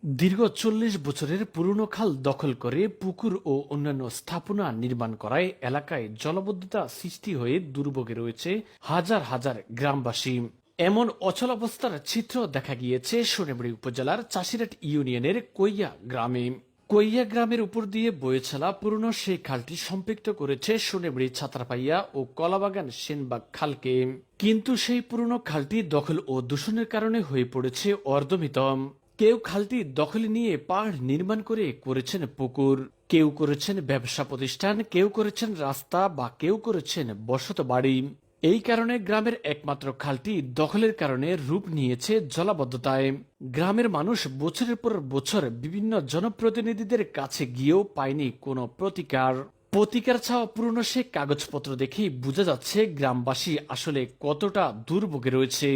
দীর্ঘ ৪০ বছরের পুরনো খাল দখল করে পুকুর ও অন্যান্য স্থাপনা নির্মাণ করায় এলাকায় জলাবদ্ধতা সৃষ্টি হয়ে দুর্ভোগে রয়েছে হাজার হাজার গ্রামবাসী। এমন অচলাবস্থার চিত্র দেখা গিয়েছে সোনামুড়ি উপজেলার চাষিরাট ইউনিয়নের কৈয়া গ্রামে। কৈয়া গ্রামের উপর দিয়ে বয়ে চলা পুরনো সেই খালটি সম্পৃক্ত করেছে সোনামুড়ি ছাত্রাপাইয়া ও কলাবাগান সেনবাগ খালকে। কিন্তু সেই পুরনো খালটি দখল ও দূষণের কারণে হয়ে পড়েছে অর্ধমিত। কেউ খালটি দখলে নিয়ে পাড় নির্মাণ করে করেছেন পুকুর, কেউ করেছেন ব্যবসা প্রতিষ্ঠান, কেউ করেছেন রাস্তা বা কেউ করেছেন বসত বাড়ি। এই কারণে গ্রামের একমাত্র খালটি দখলের কারণে রূপ নিয়েছে জলাবদ্ধতায়। গ্রামের মানুষ বছরের পর বছর বিভিন্ন জনপ্রতিনিধিদের কাছে গিয়েও পায়নি কোনো প্রতিকার ছাওয়া পুরনো সে কাগজপত্র দেখেই বোঝা যাচ্ছে গ্রামবাসী আসলে কতটা দুর্ভোগে রয়েছে।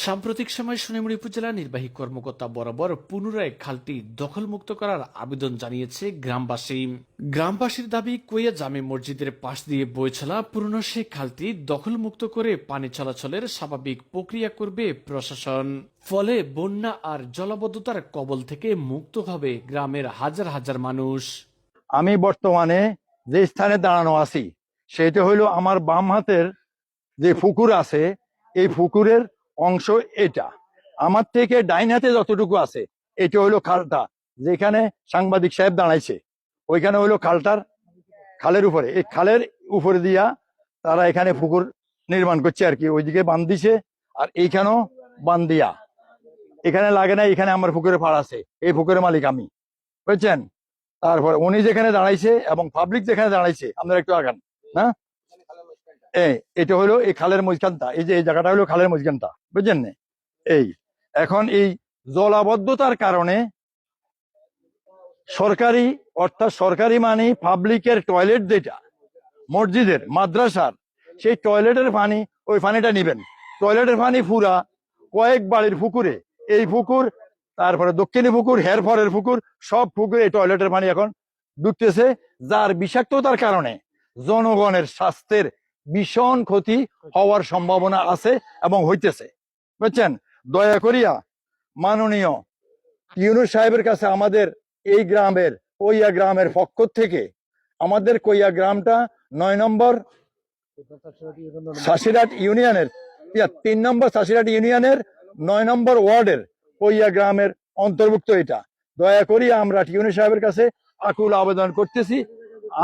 সাম্প্রতিক সময় সোনামুড়ি উপজেলা নির্বাহী কর্মকর্তা বরাবর পুনরায় খালটি দখলমুক্ত করার আবেদন জানিয়েছে গ্রামবাসীর দাবি, কৈয়া জামে মসজিদের পাশ দিয়ে বয়ে চলা পুরনো সে খালটি দখলমুক্ত করে পানি চলাচলের স্বাভাবিক প্রক্রিয়া করবে প্রশাসন। ফলে বন্যা আর জলাবদ্ধতার কবল থেকে মুক্ত হবে গ্রামের হাজার হাজার মানুষ। আমি বর্তমানে যে স্থানে দাঁড়ানো আছি সেটা হইলো আমার বাম হাতের যে পুকুর আছে, এই পুকুরের অংশ এটা। আমার থেকে ডাইন হাতে যতটুকু আছে এটা হইলো খালটা, যেখানে সাংবাদিক সাহেব দাঁড়াইছে ওইখানে হইলো খালের উপরে। এই খালের উপরে দিয়া তারা এখানে পুকুর নির্মাণ করছে আর কি, ওইদিকে বাঁধ দিছে আর এইখানেও বাঁধ দিয়া। এখানে লাগে না, এখানে আমার পুকুরে পাড় আছে, এই পুকুরের মালিক আমি, বুঝছেন। তারপরে উনি যেখানে দাঁড়াইছে এবং পাবলিক যেখানে দাঁড়াইছে, আপনারা একটু আগান না, এটা হলো এই খালের মজখানটা, এই যে এই জায়গাটা হলো খালের মজখানটা, বুঝছেন না। এই এখন এই জলাবদ্ধতার কারণে সরকারি, অর্থাৎ সরকারি মানে পাবলিকের টয়লেট যেটা মসজিদের মাদ্রাসার, সেই টয়লেটের পানি, ওই পানিটা নিবেন। টয়লেটের পানি পুরা কয়েক বাড়ির পুকুরে, এই পুকুর, তারপরে দক্ষিণী পুকুর, হেরফরের পুকুর, সব পুকুরে এই টয়লেটের পানি এখন ঢুকতেছে, যার বিষাক্ততার কারণে জনগণের স্বাস্থ্যের ভীষণ ক্ষতি হওয়ার সম্ভাবনা আছে এবং হইতেছে, বুঝছেন। দয়া করিয়া মাননীয় ইউনূস সাহেবের কাছে আমাদের এই গ্রামের, কৈয়া গ্রামের পক্ষ থেকে, আমাদের কৈয়া গ্রামটা ৯ নম্বর চাষিরাট ইউনিয়নের ৩ নম্বর চাষিরাট ইউনিয়নের ৯ নম্বর ওয়ার্ডের কৈয়া গ্রামের অন্তর্ভুক্ত। এটা দয়া করি আমরা ইউনূস সাহেবের কাছে আকুল আবেদন করতেছি,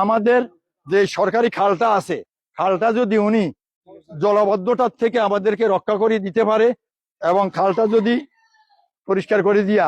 আমাদের যে সরকারি খালটা আছে, খালটা যদি উনি জলাবদ্ধতার থেকে আমাদেরকে রক্ষা করে দিতে পারে এবং খালটা যদি পরিষ্কার করে দিয়া